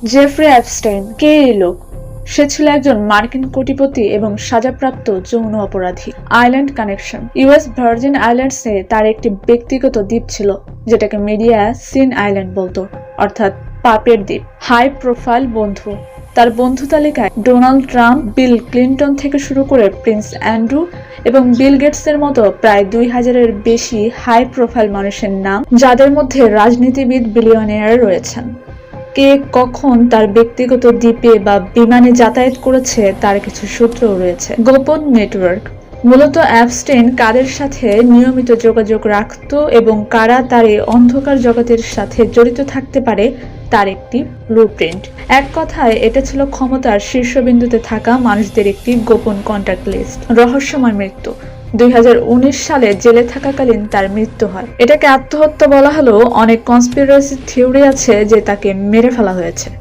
Jeffrey Epstein কে এই লোক? সে ছিল একজন মার্কিন কোটিপতি এবং সাজাপ্রাপ্ত যৌন অপরাধী। Island connection. ইউএস ভার্জিন আইল্যান্ডসে তার একটি ব্যক্তিগত দ্বীপ ছিল, যেটাকে মিডিয়া সিন আইল্যান্ড বলতো, অর্থাৎ পাপের দ্বীপ। হাই প্রোফাইল বন্ধু। তার বন্ধু তালিকায় ডোনাল্ড ট্রাম্প, বিল ক্লিন্টন থেকে শুরু করে প্রিন্স অ্যান্ড্রু এবং বিল গেটসের মতো প্রায় 2000-এর বেশি হাই প্রোফাইল মানুষের নাম, যাদের মধ্যে রাজনীতিবিদ, বিলিয়নিয়ার রয়েছেন। কে কখন তার ব্যক্তিগত দ্বীপে বা বিমানে যাতায়াত করেছে তার কিছু সূত্রও রয়েছে। গোপন নেটওয়ার্ক। মূলত অ্যাপস্টেইন কাদের সাথে নিয়মিত যোগাযোগ রাখত এবং কারা তার এই অন্ধকার জগতের সাথে জড়িত থাকতে পারে তার একটি ব্লুপ্রিন্ট। এক কথায় এটা ছিল ক্ষমতার শীর্ষবিন্দুতে থাকা মানুষদের একটি গোপন কন্ট্যাক্ট লিস্ট। রহস্যময় মৃত্যু। 2019 সালে জেলে থাকাকালীন তার মৃত্যু হয়। এটাকে আত্মহত্যা বলা হলেও অনেক কনস্পিরেসি থিওরি আছে যে তাকে মেরে ফেলা হয়েছে।